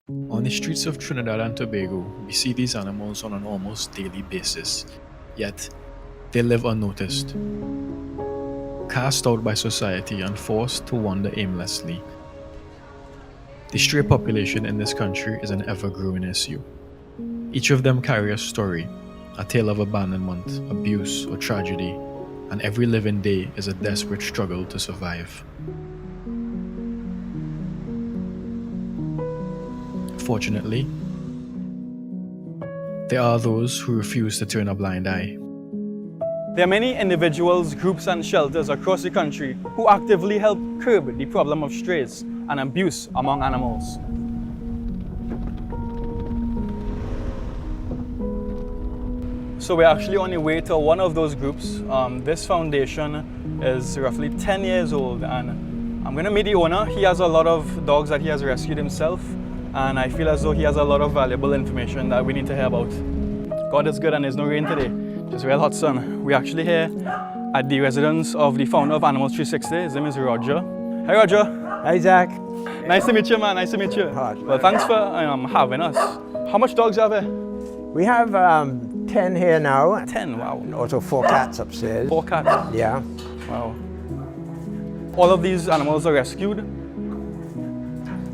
On the streets of Trinidad and Tobago, we see these animals on an almost daily basis, yet they live unnoticed. Cast out by society and forced to wander aimlessly, the stray population in this country is an ever-growing issue. Each of them carry a story, a tale of abandonment, abuse, or tragedy, and every living day is a desperate struggle to survive. Fortunately, there are those who refuse to turn a blind eye. There are many individuals, groups and shelters across the country who actively help curb the problem of strays and abuse among animals. So we're actually on the way to one of those groups. This foundation is roughly 10 years old, and I'm going to meet the owner. He has a lot of dogs that he has rescued himself, and I feel as though he has a lot of valuable information that we need to hear about. God is good and there's no rain today. Just real hot sun. We're actually here at the residence of the founder of Animals 360. His name is Roger. Hi Roger. Hi Zach. Nice to meet you, man. Nice to meet you. Well, thanks for having us. How much dogs do you have here? We have 10 here now. 10, wow. And also 4 cats upstairs. 4 cats? Yeah. Wow. All of these animals are rescued?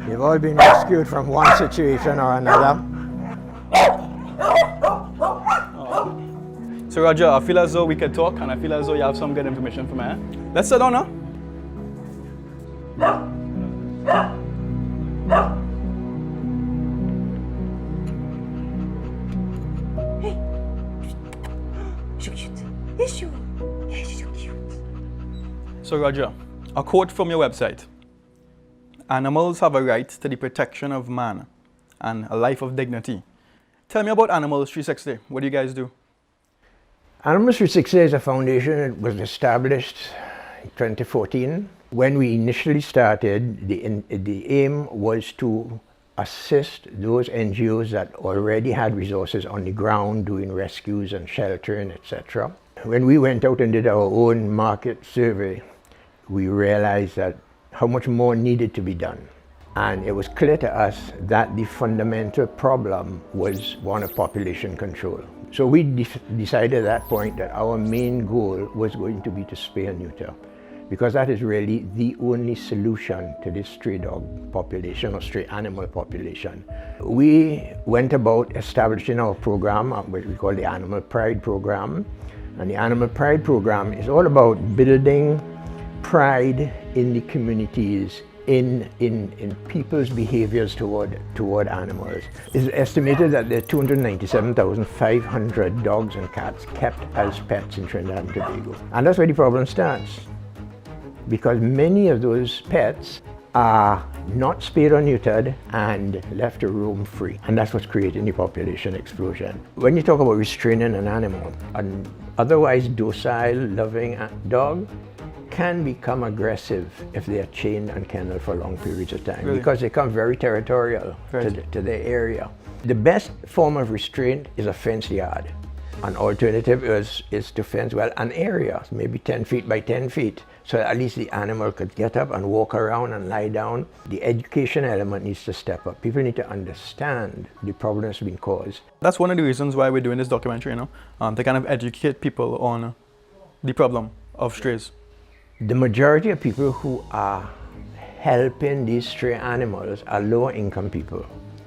They've all been rescued from one situation or another. So Roger, I feel as though we could talk, and I feel as though you have some good information for me. Let's sit down now. So Roger, a quote from your website. Animals have a right to the protection of man and a life of dignity. Tell me about Animals 360. What do you guys do? Animals 360 is a foundation that was established in 2014. When we initially started, the aim was to assist those NGOs that already had resources on the ground doing rescues and sheltering, etc. When we went out and did our own market survey, we realized that how much more needed to be done. And it was clear to us that the fundamental problem was one of population control. So we decided at that point that our main goal was going to be to spay and neuter, because that is really the only solution to this stray dog population or stray animal population. We went about establishing our program, what we call the Animal Pride Program. And the Animal Pride Program is all about building pride in the communities, in people's behaviors toward animals. It's estimated that there are 297,500 dogs and cats kept as pets in Trinidad and Tobago. And that's where the problem starts, because many of those pets are not spayed or neutered and left to roam free. And that's what's creating the population explosion. When you talk about restraining an animal, an otherwise docile, loving dog can become aggressive if they are chained and kennelled for long periods of time, because they become very territorial to their area. The best form of restraint is a fenced yard. An alternative is to fence, well, an area, maybe 10 feet by 10 feet, so at least the animal could get up and walk around and lie down. The education element needs to step up. People need to understand the problems being caused. That's one of the reasons why we're doing this documentary, to kind of educate people on the problem of strays. The majority of people who are helping these stray animals are lower income people,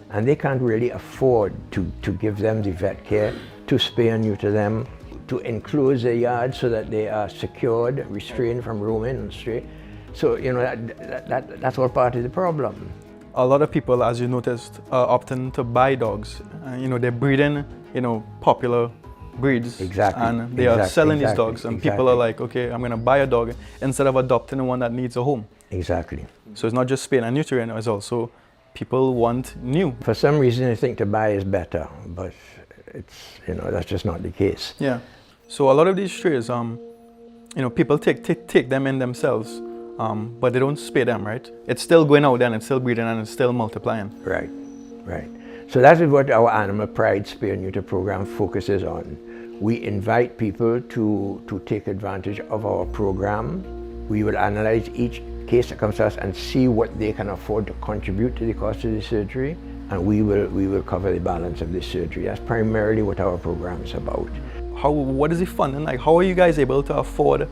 and they can't really afford to give them the vet care, to spay and neuter them, to enclose their yard so that they are secured, restrained from roaming and stray. So, that's all part of the problem. A lot of people, as you noticed, are opting to buy dogs. They're breeding, popular breeds. Exactly. And they are selling these dogs, and people are like, okay, I'm going to buy a dog instead of adopting one that needs a home. Exactly. So it's not just spaying and neutering, it's also people want new. For some reason, they think to buy is better, but that's just not the case. Yeah. So a lot of these strays, people take them in themselves, but they don't spay them, right? It's still going out there and it's still breeding and it's still multiplying. Right, right. So that is what our Animal Pride Spay and Neuter program focuses on. We invite people to take advantage of our program. We will analyze each case that comes to us and see what they can afford to contribute to the cost of the surgery. and we will cover the balance of this surgery. That's primarily what our program is about. What is the funding like? How are you guys able to afford,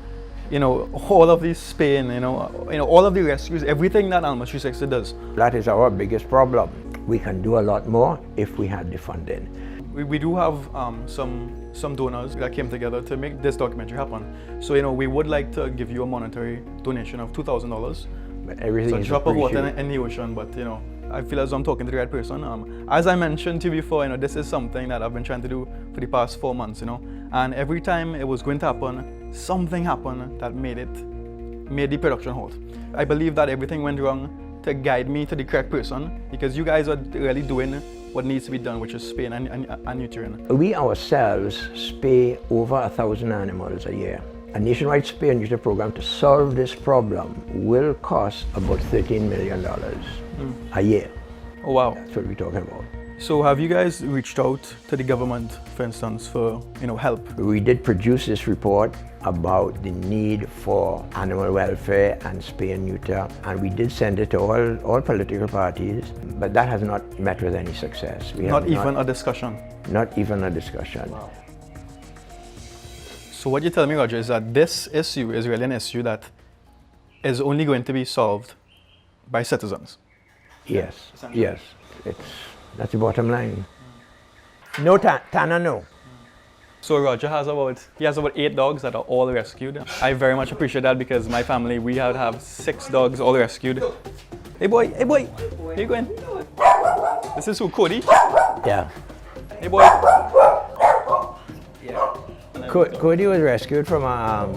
all of these Spaying, all of the rescues, everything that Animals 360 does? That is our biggest problem. We can do a lot more if we had the funding. We do have some donors that came together to make this documentary happen. So we would like to give you a monetary donation of $2,000. But everything It's is a drop of water appreciated. in the ocean, but I feel as though I'm talking to the right person. As I mentioned to you before, this is something that I've been trying to do for the past 4 months, and every time it was going to happen, something happened that made the production halt. I believe that everything went wrong to guide me to the correct person, because you guys are really doing what needs to be done, which is spaying and neutering. We ourselves spay over 1,000 animals a year. A nationwide spay and neuter program to solve this problem will cost about $13 million a year. Oh wow. That's what we're talking about. So have you guys reached out to the government, for instance, for help? We did produce this report about the need for animal welfare and spay and neuter, and we did send it to all political parties, but that has not met with any success. Not even a discussion? Not even a discussion. Wow. So what you tell me, Roger, is that this issue is really an issue that is only going to be solved by citizens? Yes, yes. That's the bottom line. No, Tana, no. So Roger has about 8 dogs that are all rescued. I very much appreciate that, because my family, we have 6 dogs all rescued. Hey boy, where you going? This is who, Cody? Yeah. Hey boy. Cody was rescued from a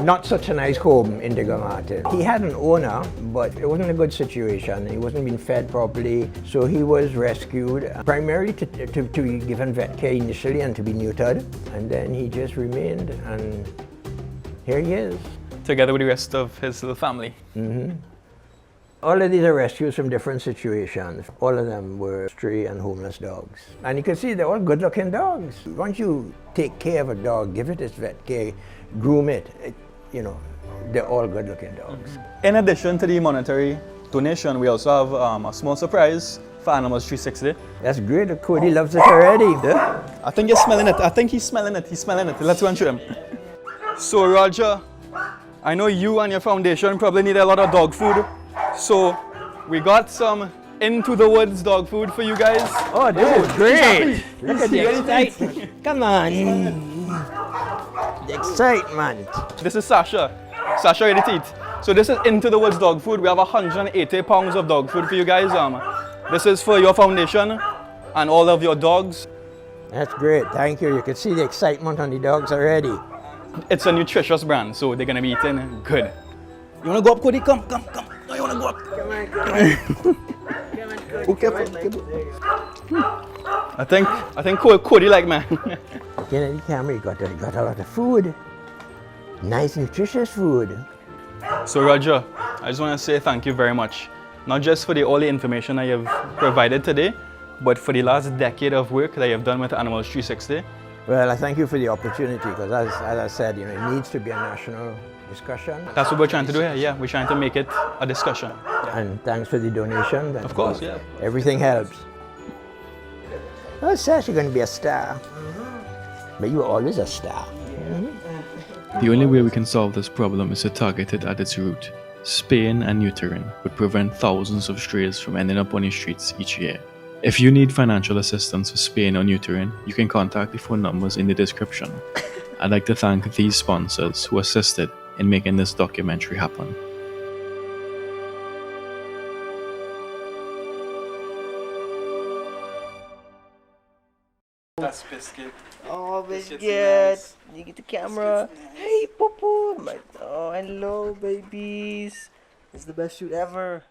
not such a nice home in Digger Martin. He had an owner, but it wasn't a good situation. He wasn't being fed properly, so he was rescued primarily to be given vet care initially and to be neutered, and then he just remained, and here he is. Together with the rest of his little family. All of these are rescues from different situations. All of them were stray and homeless dogs. And you can see they're all good-looking dogs. Once you take care of a dog, give it its vet care, groom it, they're all good-looking dogs. In addition to the monetary donation, we also have a small surprise for Animals 360. That's great. Cody loves it already. Yeah? I think he's smelling it. I think he's smelling it. He's smelling it. Let's go and show him. So Roger, I know you and your foundation probably need a lot of dog food. So we got some Into the Woods dog food for you guys. Oh, this is great. Look at the excitement. Come on. The excitement. This is Sasha. Sasha ready to eat. So this is Into the Woods dog food. We have 180 pounds of dog food for you guys. This is for your foundation and all of your dogs. That's great. Thank you. You can see the excitement on the dogs already. It's a nutritious brand, so they're gonna be eating good. You wanna go up, Cody? Come. No, you wanna go up? Come on, Cody. Okay, I think Cody like man. Looking at the camera, you got a lot of food. Nice, nutritious food. So Roger, I just want to say thank you very much. Not just for all the information that you've provided today, but for the last decade of work that you've done with Animals 360. Well, I thank you for the opportunity, because as I said, it needs to be a national discussion. That's what we're trying to do here. Yeah, we're trying to make it a discussion. Yeah. And thanks for the donation. Of course, yeah. Everything helps. Well, Sash, you're going to be a star. But you were always a star. The only way we can solve this problem is to target it at its root. Spaying and neutering would prevent thousands of strays from ending up on the streets each year. If you need financial assistance for spaying or neutering, you can contact the phone numbers in the description. I'd like to thank these sponsors who assisted in making this documentary happen. That's Biscuit. Oh, Biscuit. You get the camera. Hey, Popo. Oh, hello, babies. It's the best shoot ever.